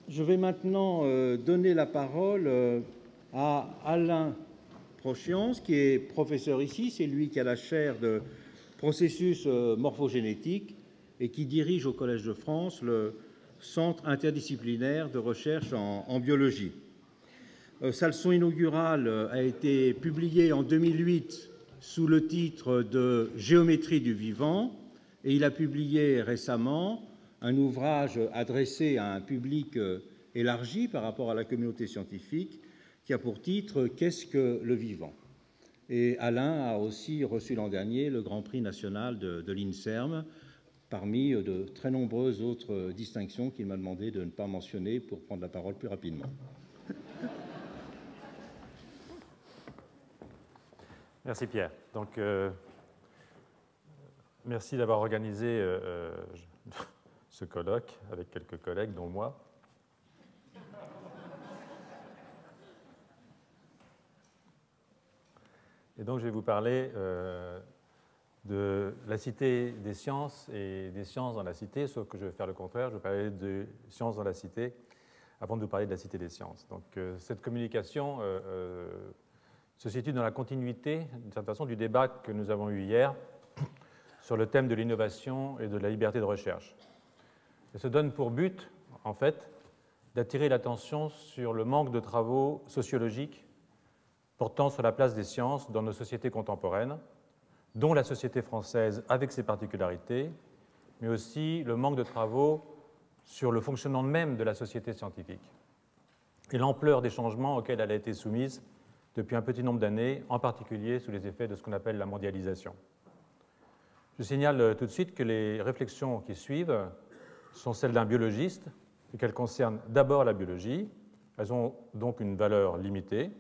Je vais maintenant donner la parole à Alain Prochiance, qui est professeur ici. C'est lui qui a la chaire de processus morphogénétiques et qui dirige au Collège de France le Centre interdisciplinaire de recherche en biologie. Sa leçon inaugurale a été publiée en 2008 sous le titre de Géométrie du vivant, et il a publié récemment un ouvrage adressé à un public élargi par rapport à la communauté scientifique qui a pour titre « Qu'est-ce que le vivant ?» Et Alain a aussi reçu l'an dernier le Grand Prix national de l'INSERM, parmi de très nombreuses autres distinctions qu'il m'a demandé de ne pas mentionner pour prendre la parole plus rapidement. Merci Pierre. Donc, merci d'avoir organisé ce colloque avec quelques collègues, dont moi. Et donc, je vais vous parler de la cité des sciences et des sciences dans la cité, sauf que je vais faire le contraire. Je vais parler de sciences dans la cité avant de vous parler de la cité des sciences. Donc, cette communication se situe dans la continuité, d'une certaine façon, du débat que nous avons eu hier sur le thème de l'innovation et de la liberté de recherche. Elle se donne pour but, en fait, d'attirer l'attention sur le manque de travaux sociologiques portant sur la place des sciences dans nos sociétés contemporaines, dont la société française avec ses particularités, mais aussi le manque de travaux sur le fonctionnement même de la société scientifique et l'ampleur des changements auxquels elle a été soumise depuis un petit nombre d'années, en particulier sous les effets de ce qu'on appelle la mondialisation. Je signale tout de suite que les réflexions qui suivent sont celles d'un biologiste et qu'elles concernent d'abord la biologie. Elles ont donc une valeur limitée,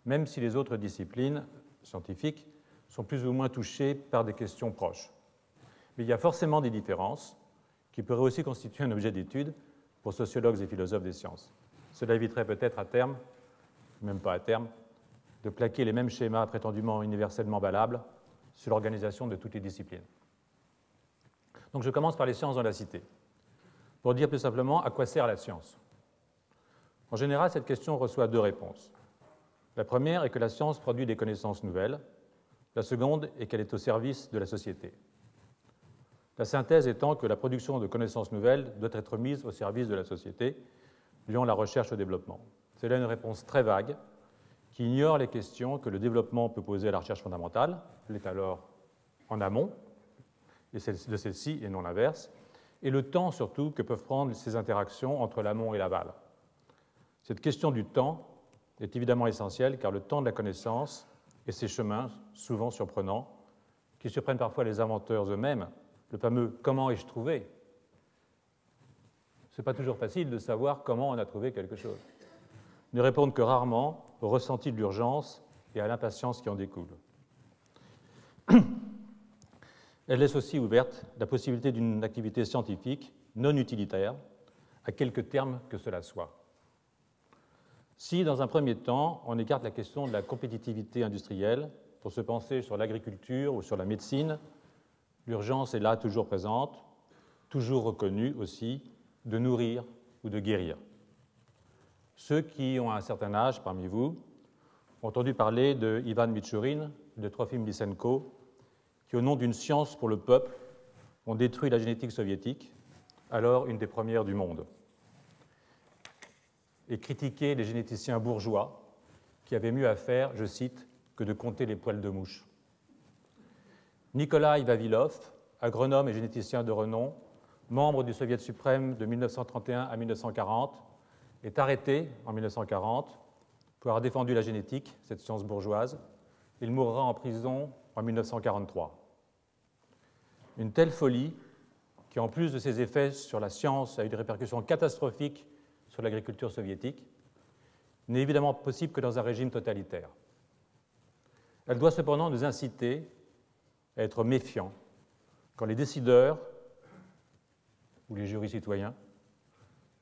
même si les autres disciplines scientifiques sont plus ou moins touchées par des questions proches. Mais il y a forcément des différences qui pourraient aussi constituer un objet d'étude pour sociologues et philosophes des sciences. Cela éviterait peut-être à terme, même pas à terme, de plaquer les mêmes schémas prétendument universellement valables sur l'organisation de toutes les disciplines. Donc je commence par les sciences dans la cité, pour dire plus simplement à quoi sert la science. En général, cette question reçoit deux réponses. La première est que la science produit des connaissances nouvelles. La seconde est qu'elle est au service de la société. La synthèse étant que la production de connaissances nouvelles doit être mise au service de la société, liant la recherche au développement. C'est là une réponse très vague, qui ignore les questions que le développement peut poser à la recherche fondamentale, elle est alors en amont de celle-ci et non l'inverse, et le temps surtout que peuvent prendre ces interactions entre l'amont et l'aval. Cette question du temps est évidemment essentielle car le temps de la connaissance et ses chemins, souvent surprenants, qui surprennent parfois les inventeurs eux-mêmes, le fameux « comment ai-je trouvé ?» Ce n'est pas toujours facile de savoir comment on a trouvé quelque chose. Ne répondent que rarement au ressenti de l'urgence et à l'impatience qui en découle. Elle laisse aussi ouverte la possibilité d'une activité scientifique non utilitaire, à quelque terme que cela soit. Si, dans un premier temps, on écarte la question de la compétitivité industrielle pour se pencher sur l'agriculture ou sur la médecine, l'urgence est là toujours présente, toujours reconnue aussi, de nourrir ou de guérir. Ceux qui ont un certain âge parmi vous ont entendu parler de Ivan Mitchourine, de Trofim Lysenko, qui, au nom d'une science pour le peuple, ont détruit la génétique soviétique, alors une des premières du monde, et critiqué les généticiens bourgeois qui avaient mieux à faire, je cite, que de compter les poils de mouche. Nikolai Vavilov, agronome et généticien de renom, membre du Soviet suprême de 1931 à 1940, est arrêté en 1940 pour avoir défendu la génétique, cette science bourgeoise. Il mourra en prison en 1943. Une telle folie, qui en plus de ses effets sur la science a eu des répercussions catastrophiques sur l'agriculture soviétique, n'est évidemment possible que dans un régime totalitaire. Elle doit cependant nous inciter à être méfiants quand les décideurs, ou les jurys citoyens,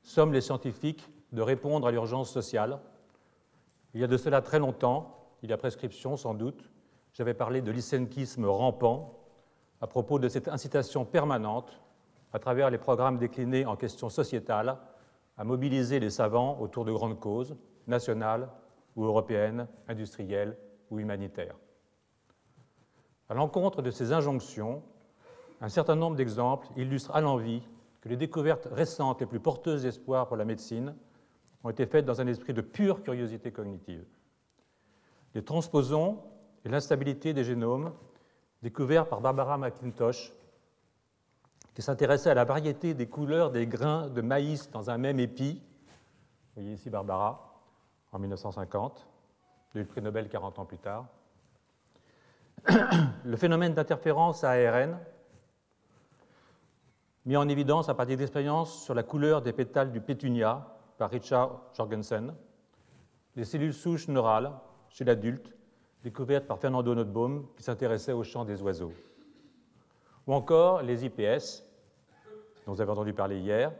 somment les scientifiques de répondre à l'urgence sociale. Il y a de cela très longtemps, il y a prescription sans doute, j'avais parlé de lysenkisme rampant à propos de cette incitation permanente à travers les programmes déclinés en questions sociétales à mobiliser les savants autour de grandes causes, nationales ou européennes, industrielles ou humanitaires. À l'encontre de ces injonctions, un certain nombre d'exemples illustrent à l'envi que les découvertes récentes les plus porteuses d'espoir pour la médecine ont été faites dans un esprit de pure curiosité cognitive. Les transposons et l'instabilité des génomes découverts par Barbara McIntosh, qui s'intéressait à la variété des couleurs des grains de maïs dans un même épi. Vous voyez ici Barbara, en 1950, elle a eu le prix Nobel 40 ans plus tard. Le phénomène d'interférence à ARN, mis en évidence à partir d'expériences sur la couleur des pétales du pétunia par Richard Jorgensen, les cellules souches neurales chez l'adulte, découvertes par Fernando Nottebohm, qui s'intéressait au chant des oiseaux. Ou encore les IPS, dont vous avez entendu parler hier,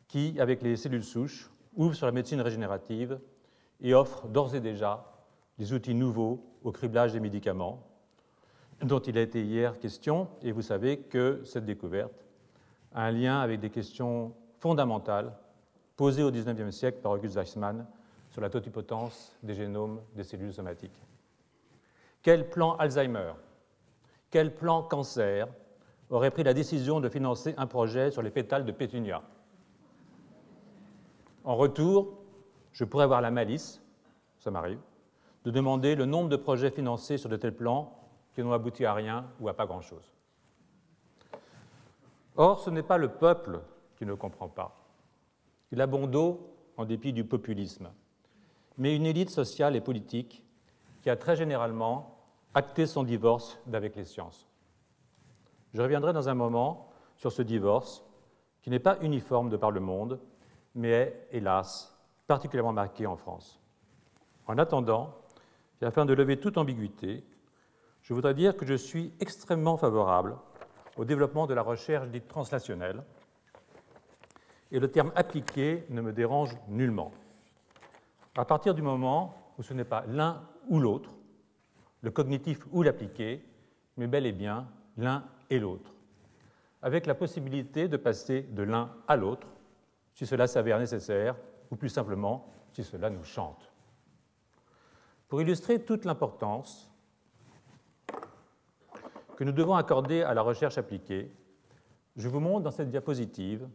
qui, avec les cellules souches, ouvrent sur la médecine régénérative et offrent d'ores et déjà des outils nouveaux au criblage des médicaments, dont il a été hier question, et vous savez que cette découverte a un lien avec des questions fondamentales posées au XIXe siècle par August Weismann sur la totipotence des génomes des cellules somatiques. Quel plan Alzheimer, quel plan cancer aurait pris la décision de financer un projet sur les pétales de pétunia? En retour, je pourrais avoir la malice, ça m'arrive, de demander le nombre de projets financés sur de tels plans qui n'ont abouti à rien ou à pas grand-chose. Or, ce n'est pas le peuple qui ne comprend pas. Il a bon dos en dépit du populisme, mais une élite sociale et politique qui a très généralement acté son divorce d'avec les sciences. Je reviendrai dans un moment sur ce divorce qui n'est pas uniforme de par le monde, mais est, hélas, particulièrement marqué en France. En attendant, et afin de lever toute ambiguïté, je voudrais dire que je suis extrêmement favorable au développement de la recherche dite translationnelle, et le terme appliqué ne me dérange nullement. À partir du moment où ce n'est pas l'un ou l'autre, le cognitif ou l'appliqué, mais bel et bien l'un et l'autre, avec la possibilité de passer de l'un à l'autre, si cela s'avère nécessaire, ou plus simplement, si cela nous chante. Pour illustrer toute l'importance que nous devons accorder à la recherche appliquée, je vous montre dans cette diapositive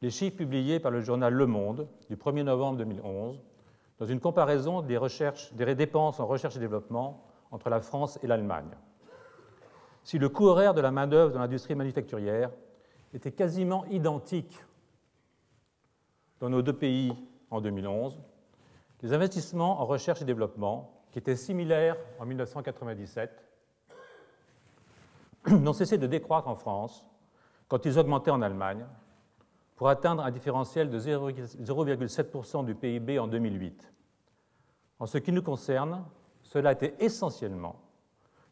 les chiffres publiés par le journal Le Monde du 1er novembre 2011 dans une comparaison des dépenses en recherche et développement entre la France et l'Allemagne. Si le coût horaire de la main-d'œuvre dans l'industrie manufacturière était quasiment identique dans nos deux pays en 2011, les investissements en recherche et développement, qui étaient similaires en 1997, n'ont cessé de décroître en France quand ils augmentaient en Allemagne, pour atteindre un différentiel de 0,7% du PIB en 2008. En ce qui nous concerne, cela était essentiellement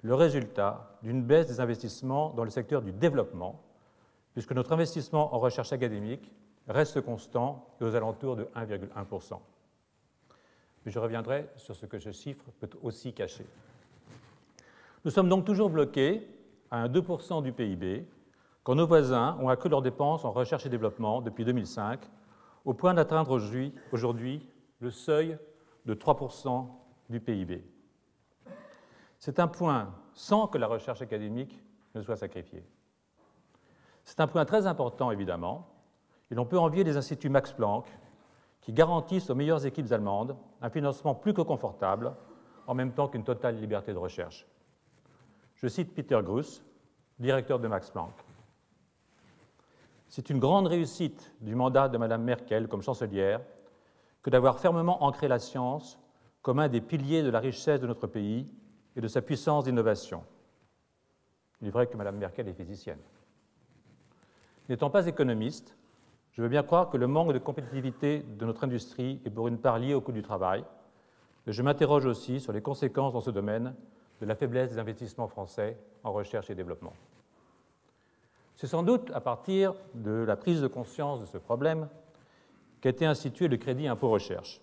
le résultat d'une baisse des investissements dans le secteur du développement, puisque notre investissement en recherche académique reste constant et aux alentours de 1,1%. Mais je reviendrai sur ce que ce chiffre peut aussi cacher. Nous sommes donc toujours bloqués à un 2% du PIB, quand nos voisins ont accru leurs dépenses en recherche et développement depuis 2005, au point d'atteindre aujourd'hui le seuil de 3% du PIB. C'est un point sans que la recherche académique ne soit sacrifiée. C'est un point très important, évidemment, et l'on peut envier les instituts Max Planck, qui garantissent aux meilleures équipes allemandes un financement plus que confortable, en même temps qu'une totale liberté de recherche. Je cite Peter Gruss, directeur de Max Planck. C'est une grande réussite du mandat de Mme Merkel comme chancelière que d'avoir fermement ancré la science comme un des piliers de la richesse de notre pays et de sa puissance d'innovation. Il est vrai que Mme Merkel est physicienne. N'étant pas économiste, je veux bien croire que le manque de compétitivité de notre industrie est pour une part lié au coût du travail, mais je m'interroge aussi sur les conséquences dans ce domaine de la faiblesse des investissements français en recherche et développement. C'est sans doute à partir de la prise de conscience de ce problème qu'a été institué le crédit impôt recherche,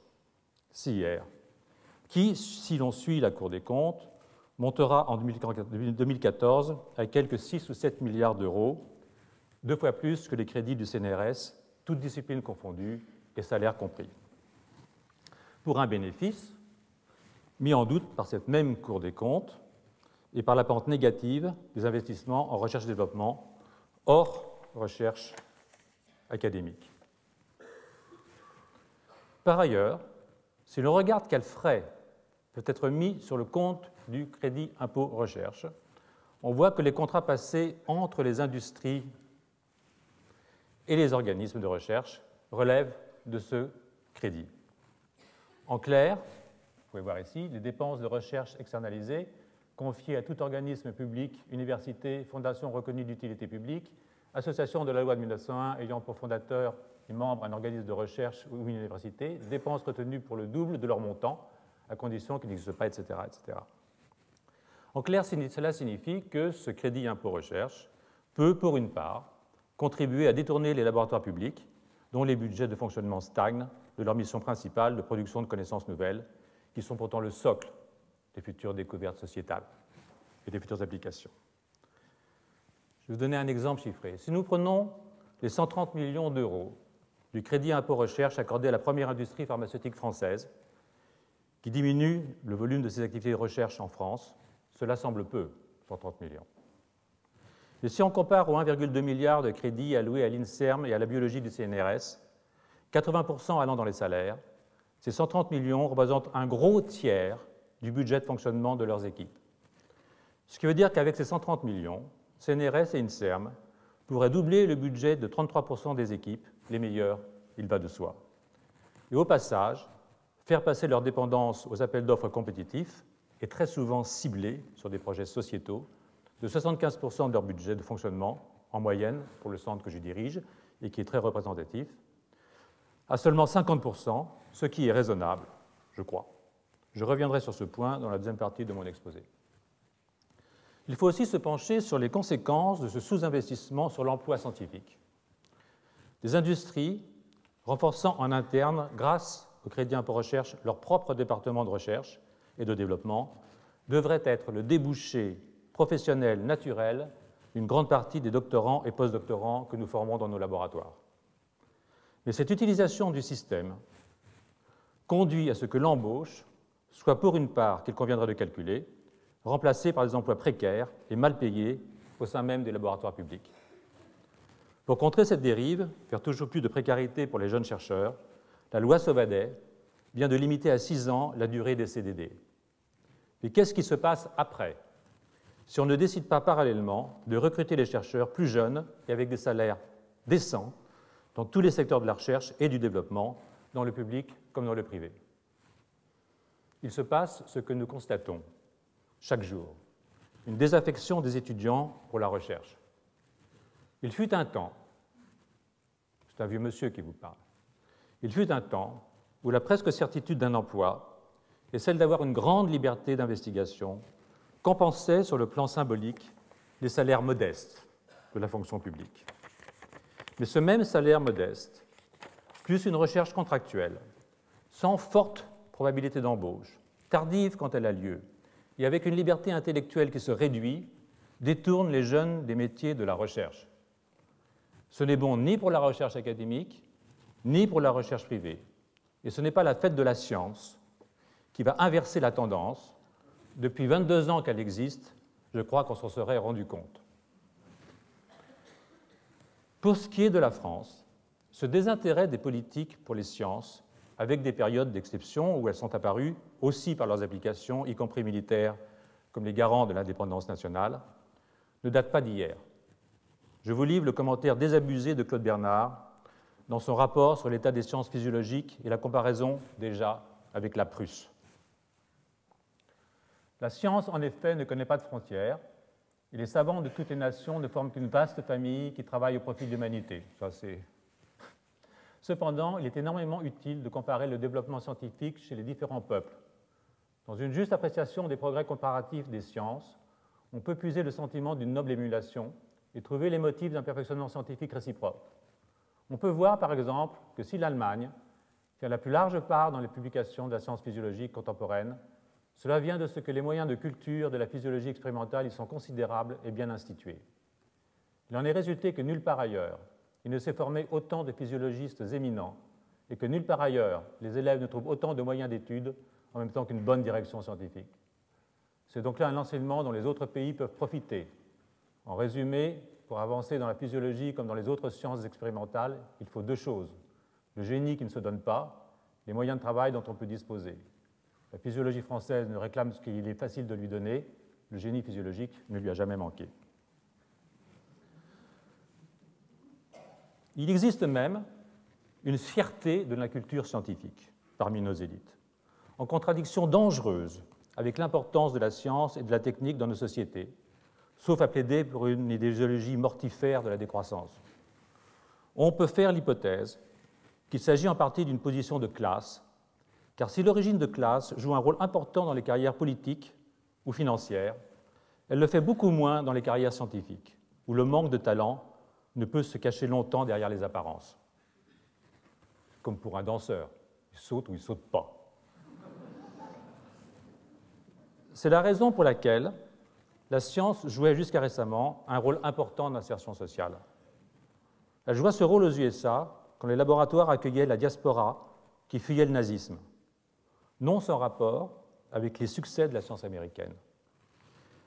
CIR, qui, si l'on suit la Cour des comptes, montera en 2014 à quelques 6 ou 7 milliards d'euros, 2 fois plus que les crédits du CNRS, toutes disciplines confondues, et salaires compris, pour un bénéfice mis en doute par cette même Cour des comptes et par la pente négative des investissements en recherche et développement hors recherche académique. Par ailleurs, si l'on regarde quels frais peuvent être mis sur le compte du crédit impôt recherche, on voit que les contrats passés entre les industries et les organismes de recherche relèvent de ce crédit. En clair, vous pouvez voir ici, les dépenses de recherche externalisées confiées à tout organisme public, université, fondation reconnue d'utilité publique, association de la loi de 1901 ayant pour fondateur et membre un organisme de recherche ou une université, dépenses retenues pour le double de leur montant, à condition qu'il n'existe pas, etc., etc. En clair, cela signifie que ce crédit impôt recherche peut, pour une part, contribuer à détourner les laboratoires publics, dont les budgets de fonctionnement stagnent, de leur mission principale de production de connaissances nouvelles, qui sont pourtant le socle des futures découvertes sociétales et des futures applications. Je vais vous donner un exemple chiffré. Si nous prenons les 130 millions d'euros du crédit impôt recherche accordé à la première industrie pharmaceutique française, qui diminue le volume de ses activités de recherche en France, cela semble peu, 130 millions. Et si on compare aux 1,2 milliard de crédits alloués à l'INSERM et à la biologie du CNRS, 80% allant dans les salaires, ces 130 millions représentent un gros tiers du budget de fonctionnement de leurs équipes. Ce qui veut dire qu'avec ces 130 millions, CNRS et INSERM pourraient doubler le budget de 33% des équipes, les meilleures, il va de soi. Et au passage, faire passer leur dépendance aux appels d'offres compétitifs et très souvent ciblés sur des projets sociétaux, de 75% de leur budget de fonctionnement, en moyenne, pour le centre que je dirige, et qui est très représentatif, à seulement 50%, ce qui est raisonnable, je crois. Je reviendrai sur ce point dans la deuxième partie de mon exposé. Il faut aussi se pencher sur les conséquences de ce sous-investissement sur l'emploi scientifique. Des industries renforçant en interne, grâce au crédit impôt recherche, leur propre département de recherche et de développement, devraient être le débouché professionnel naturel d'une grande partie des doctorants et postdoctorants que nous formons dans nos laboratoires. Mais cette utilisation du système conduit à ce que l'embauche soit pour une part qu'il conviendrait de calculer, remplacée par des emplois précaires et mal payés au sein même des laboratoires publics. Pour contrer cette dérive, faire toujours plus de précarité pour les jeunes chercheurs, la loi Sauvadet vient de limiter à 6 ans la durée des CDD. Mais qu'est-ce qui se passe après, si on ne décide pas parallèlement de recruter les chercheurs plus jeunes et avec des salaires décents dans tous les secteurs de la recherche et du développement, dans le public comme dans le privé? Il se passe ce que nous constatons chaque jour, une désaffection des étudiants pour la recherche. Il fut un temps, c'est un vieux monsieur qui vous parle, il fut un temps où la presque certitude d'un emploi et celle d'avoir une grande liberté d'investigation compensaient sur le plan symbolique les salaires modestes de la fonction publique. Mais ce même salaire modeste, plus une recherche contractuelle, sans forte probabilité d'embauche, tardive quand elle a lieu, et avec une liberté intellectuelle qui se réduit, détourne les jeunes des métiers de la recherche. Ce n'est bon ni pour la recherche académique, ni pour la recherche privée. Et ce n'est pas la fête de la science qui va inverser la tendance. Depuis 22 ans qu'elle existe, je crois qu'on s'en serait rendu compte. Pour ce qui est de la France, ce désintérêt des politiques pour les sciences, avec des périodes d'exception où elles sont apparues aussi par leurs applications, y compris militaires, comme les garants de l'indépendance nationale, ne date pas d'hier. Je vous livre le commentaire désabusé de Claude Bernard dans son rapport sur l'état des sciences physiologiques et la comparaison déjà avec la Prusse. La science, en effet, ne connaît pas de frontières, et les savants de toutes les nations ne forment qu'une vaste famille qui travaille au profit de l'humanité. Cependant, il est énormément utile de comparer le développement scientifique chez les différents peuples. Dans une juste appréciation des progrès comparatifs des sciences, on peut puiser le sentiment d'une noble émulation et trouver les motifs d'un perfectionnement scientifique réciproque. On peut voir, par exemple, que si l'Allemagne tient la plus large part dans les publications de la science physiologique contemporaine, cela vient de ce que les moyens de culture de la physiologie expérimentale y sont considérables et bien institués. Il en est résulté que nulle part ailleurs, il ne s'est formé autant de physiologistes éminents et que nulle part ailleurs les élèves ne trouvent autant de moyens d'études en même temps qu'une bonne direction scientifique. C'est donc là un enseignement dont les autres pays peuvent profiter. En résumé, pour avancer dans la physiologie comme dans les autres sciences expérimentales, il faut deux choses. Le génie qui ne se donne pas, les moyens de travail dont on peut disposer. La physiologie française ne réclame ce qu'il est facile de lui donner, le génie physiologique ne lui a jamais manqué. Il existe même une fierté de la culture scientifique parmi nos élites, en contradiction dangereuse avec l'importance de la science et de la technique dans nos sociétés, sauf à plaider pour une idéologie mortifère de la décroissance. On peut faire l'hypothèse qu'il s'agit en partie d'une position de classe, car si l'origine de classe joue un rôle important dans les carrières politiques ou financières, elle le fait beaucoup moins dans les carrières scientifiques, où le manque de talent ne peut se cacher longtemps derrière les apparences. Comme pour un danseur, il saute ou il ne saute pas. C'est la raison pour laquelle la science jouait jusqu'à récemment un rôle important d'insertion sociale. Elle joua ce rôle aux USA quand les laboratoires accueillaient la diaspora qui fuyait le nazisme, non sans rapport avec les succès de la science américaine.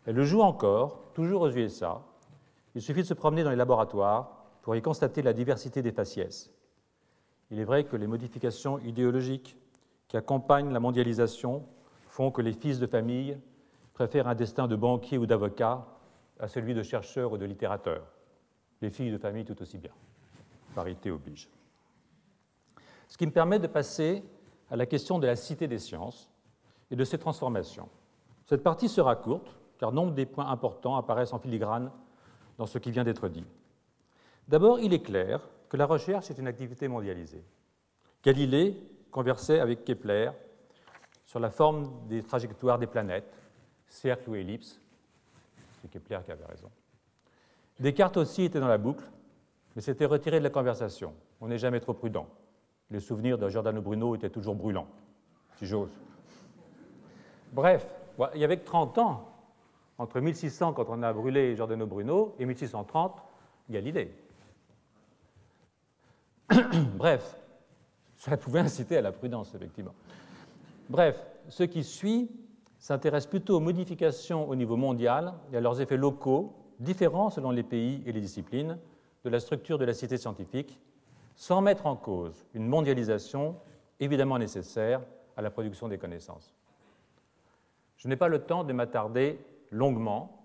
Elle le joue encore, toujours aux USA. Il suffit de se promener dans les laboratoires pour y constater la diversité des faciès. Il est vrai que les modifications idéologiques qui accompagnent la mondialisation font que les fils de famille préfèrent un destin de banquier ou d'avocat à celui de chercheur ou de littérateur. Les filles de famille tout aussi bien. Parité oblige. Ce qui me permet de passer à la question de la cité des sciences et de ses transformations. Cette partie sera courte, car nombre des points importants apparaissent en filigrane dans ce qui vient d'être dit. D'abord, il est clair que la recherche est une activité mondialisée. Galilée conversait avec Kepler sur la forme des trajectoires des planètes, cercle ou ellipse. C'est Kepler qui avait raison. Descartes aussi était dans la boucle, mais s'était retiré de la conversation. On n'est jamais trop prudent. Les souvenirs de Giordano Bruno étaient toujours brûlants, si j'ose. Bref, il y avait que 30 ans entre 1600, quand on a brûlé Giordano Bruno, et 1630, Galilée. Bref, ça pouvait inciter à la prudence, effectivement. Bref, ce qui suit s'intéresse plutôt aux modifications au niveau mondial et à leurs effets locaux, différents selon les pays et les disciplines, de la structure de la cité scientifique, sans mettre en cause une mondialisation évidemment nécessaire à la production des connaissances. Je n'ai pas le temps de m'attarder longuement,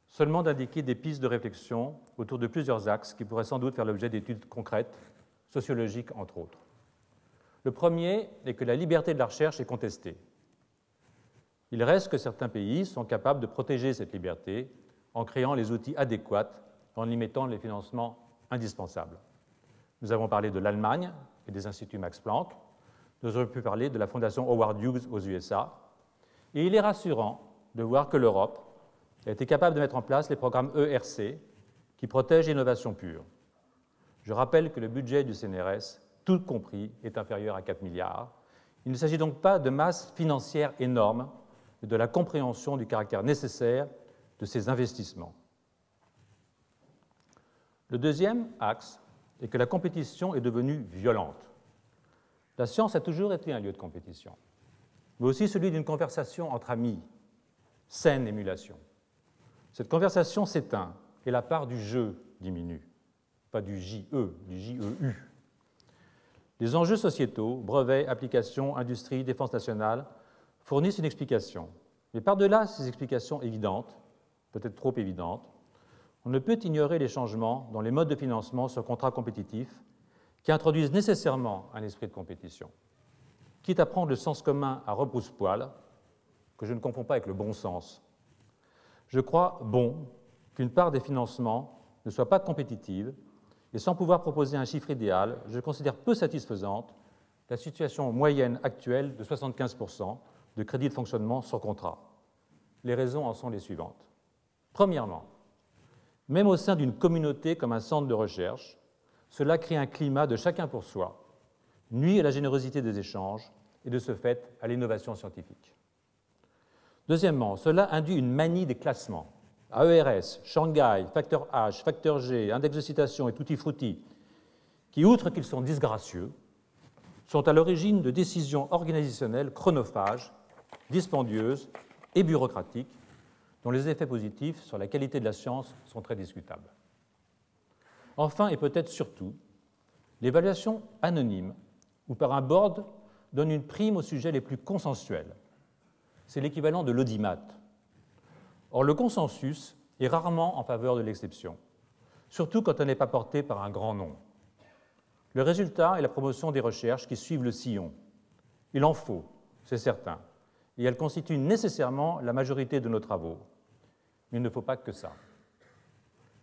seulement d'indiquer des pistes de réflexion autour de plusieurs axes qui pourraient sans doute faire l'objet d'études concrètes, sociologiques entre autres. Le premier est que la liberté de la recherche est contestée. Il reste que certains pays sont capables de protéger cette liberté en créant les outils adéquats, en limitant les financements indispensables. Nous avons parlé de l'Allemagne et des instituts Max Planck. Nous aurions pu parler de la fondation Howard Hughes aux USA. Et il est rassurant de voir que l'Europe a été capable de mettre en place les programmes ERC qui protègent l'innovation pure. Je rappelle que le budget du CNRS, tout compris, est inférieur à 4 milliards. Il ne s'agit donc pas de masse financière énorme, mais de la compréhension du caractère nécessaire de ces investissements. Le deuxième axe est que la compétition est devenue violente. La science a toujours été un lieu de compétition, mais aussi celui d'une conversation entre amis, saine émulation. Cette conversation s'éteint et la part du jeu diminue, pas du JE, du JEU. Les enjeux sociétaux, brevets, applications, industrie, défense nationale, fournissent une explication. Mais par-delà ces explications évidentes, peut-être trop évidentes, on ne peut ignorer les changements dans les modes de financement sur contrat compétitif qui introduisent nécessairement un esprit de compétition. Quitte à prendre le sens commun à rebrousse-poil, que je ne confonds pas avec le bon sens, je crois bon qu'une part des financements ne soit pas compétitive, et sans pouvoir proposer un chiffre idéal, je considère peu satisfaisante la situation moyenne actuelle de 75% de crédits de fonctionnement sur contrat. Les raisons en sont les suivantes. Premièrement, même au sein d'une communauté comme un centre de recherche, cela crée un climat de chacun pour soi, nuit à la générosité des échanges et de ce fait à l'innovation scientifique. Deuxièmement, cela induit une manie des classements. AERS, Shanghai, facteur H, facteur G, index de citation et tutti frutti, qui, outre qu'ils sont disgracieux, sont à l'origine de décisions organisationnelles chronophages, dispendieuses et bureaucratiques, dont les effets positifs sur la qualité de la science sont très discutables. Enfin, et peut-être surtout, l'évaluation anonyme ou par un board donne une prime aux sujets les plus consensuels. C'est l'équivalent de l'audimat. Or, le consensus est rarement en faveur de l'exception, surtout quand elle n'est pas portée par un grand nom. Le résultat est la promotion des recherches qui suivent le sillon. Il en faut, c'est certain, et elles constituent nécessairement la majorité de nos travaux. Mais il ne faut pas que ça.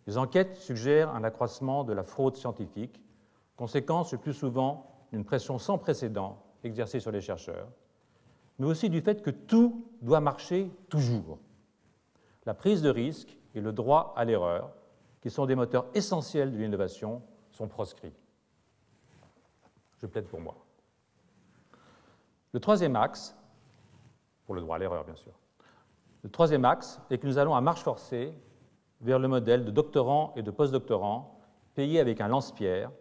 Les enquêtes suggèrent un accroissement de la fraude scientifique, conséquence le plus souvent d'une pression sans précédent exercée sur les chercheurs, mais aussi du fait que tout doit marcher toujours. La prise de risque et le droit à l'erreur, qui sont des moteurs essentiels de l'innovation, sont proscrits. Je plaide pour moi. Le troisième axe, pour le droit à l'erreur bien sûr, le troisième axe est que nous allons à marche forcée vers le modèle de doctorants et de postdoctorants payés avec un lance-pierre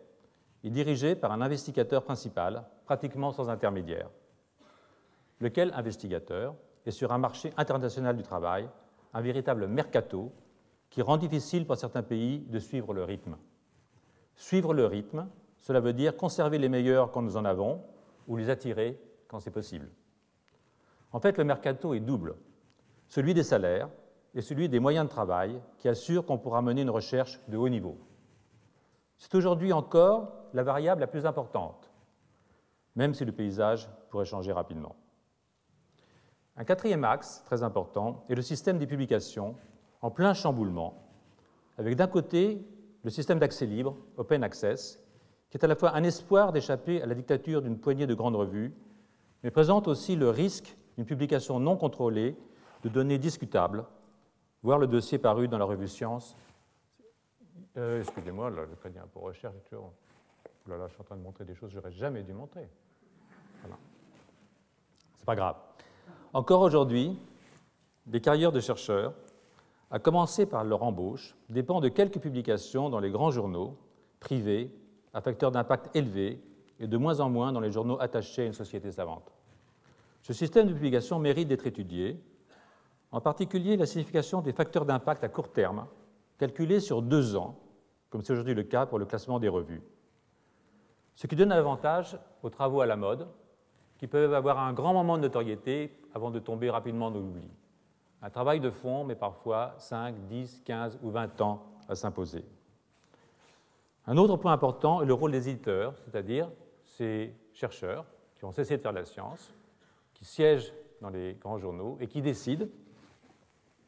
et dirigés par un investigateur principal, pratiquement sans intermédiaire. Lequel investigateur est sur un marché international du travail, un véritable mercato qui rend difficile pour certains pays de suivre le rythme. Suivre le rythme, cela veut dire conserver les meilleurs quand nous en avons ou les attirer quand c'est possible. En fait, le mercato est double, celui des salaires et celui des moyens de travail qui assurent qu'on pourra mener une recherche de haut niveau. C'est aujourd'hui encore la variable la plus importante, même si le paysage pourrait changer rapidement. Un quatrième axe, très important, est le système des publications en plein chamboulement, avec d'un côté le système d'accès libre, Open Access, qui est à la fois un espoir d'échapper à la dictature d'une poignée de grandes revues, mais présente aussi le risque d'une publication non contrôlée de données discutables, voire le dossier paru dans la revue Science. Excusez-moi, le crédit impôt recherche est toujours... Oh là là, je suis en train de montrer des choses que je n'aurais jamais dû montrer. Voilà. C'est pas grave. Encore aujourd'hui, des carrières de chercheurs, à commencer par leur embauche, dépendent de quelques publications dans les grands journaux, privés, à facteur d'impact élevé, et de moins en moins dans les journaux attachés à une société savante. Ce système de publication mérite d'être étudié, en particulier la signification des facteurs d'impact à court terme, calculés sur 2 ans, comme c'est aujourd'hui le cas pour le classement des revues. Ce qui donne un avantage aux travaux à la mode, qui peuvent avoir un grand moment de notoriété avant de tomber rapidement dans l'oubli. Un travail de fond, mais parfois 5, 10, 15 ou 20 ans à s'imposer. Un autre point important est le rôle des éditeurs, c'est-à-dire ces chercheurs qui ont cessé de faire de la science, qui siègent dans les grands journaux et qui décident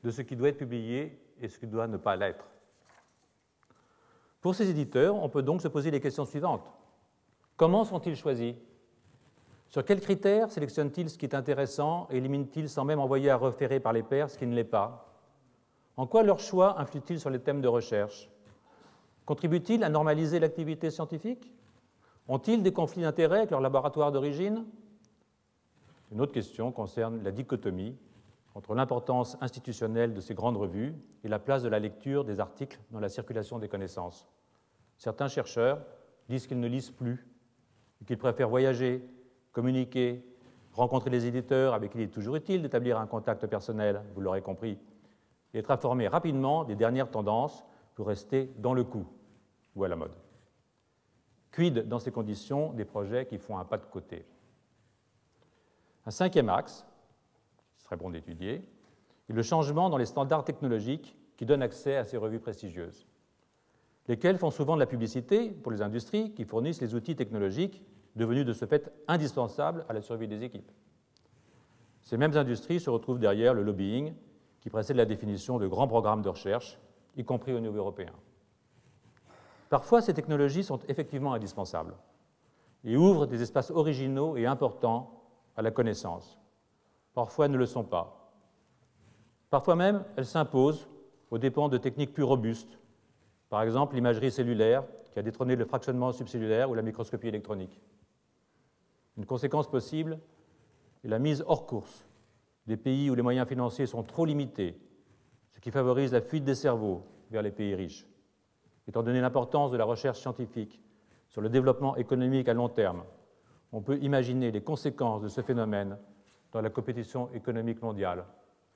de ce qui doit être publié et ce qui doit ne pas l'être. Pour ces éditeurs, on peut donc se poser les questions suivantes. Comment sont-ils choisis? Sur quels critères sélectionnent-ils ce qui est intéressant et éliminent-ils sans même envoyer à référer par les pairs ce qui ne l'est pas? En quoi leur choix influe-t-il sur les thèmes de recherche? Contribuent-ils à normaliser l'activité scientifique? Ont-ils des conflits d'intérêts avec leur laboratoire d'origine? Une autre question concerne la dichotomie entre l'importance institutionnelle de ces grandes revues et la place de la lecture des articles dans la circulation des connaissances. Certains chercheurs disent qu'ils ne lisent plus et qu'ils préfèrent voyager, communiquer, rencontrer les éditeurs avec qui il est toujours utile d'établir un contact personnel, vous l'aurez compris, et être informés rapidement des dernières tendances pour rester dans le coup ou à la mode. Quid, dans ces conditions, des projets qui font un pas de côté? Un cinquième axe, ce serait bon d'étudier, est le changement dans les standards technologiques qui donnent accès à ces revues prestigieuses, lesquelles font souvent de la publicité pour les industries qui fournissent les outils technologiques devenus de ce fait indispensables à la survie des équipes. Ces mêmes industries se retrouvent derrière le lobbying qui précède la définition de grands programmes de recherche, y compris au niveau européen. Parfois, ces technologies sont effectivement indispensables et ouvrent des espaces originaux et importants à la connaissance. Parfois, elles ne le sont pas. Parfois même, elles s'imposent aux dépens de techniques plus robustes, par exemple l'imagerie cellulaire qui a détrôné le fractionnement subcellulaire ou la microscopie électronique. Une conséquence possible est la mise hors course des pays où les moyens financiers sont trop limités, ce qui favorise la fuite des cerveaux vers les pays riches. Étant donné l'importance de la recherche scientifique sur le développement économique à long terme, on peut imaginer les conséquences de ce phénomène dans la compétition économique mondiale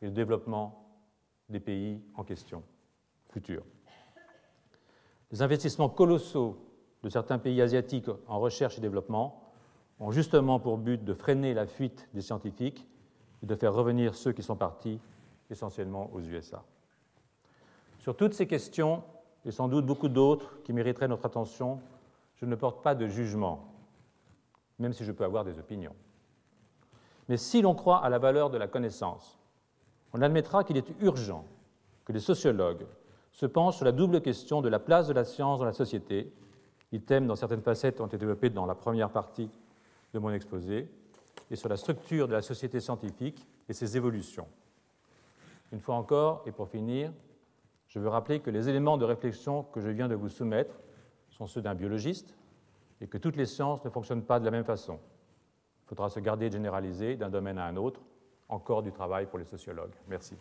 et le développement des pays en question futurs. Les investissements colossaux de certains pays asiatiques en recherche et développement ont justement pour but de freiner la fuite des scientifiques et de faire revenir ceux qui sont partis essentiellement aux USA. Sur toutes ces questions, et sans doute beaucoup d'autres qui mériteraient notre attention, je ne porte pas de jugement, même si je peux avoir des opinions. Mais si l'on croit à la valeur de la connaissance, on admettra qu'il est urgent que les sociologues se penchent sur la double question de la place de la science dans la société. Les thèmes, dans certaines facettes, ont été développés dans la première partie de mon exposé, et sur la structure de la société scientifique et ses évolutions. Une fois encore, et pour finir, je veux rappeler que les éléments de réflexion que je viens de vous soumettre sont ceux d'un biologiste et que toutes les sciences ne fonctionnent pas de la même façon. Il faudra se garder de généraliser d'un domaine à un autre, encore du travail pour les sociologues. Merci.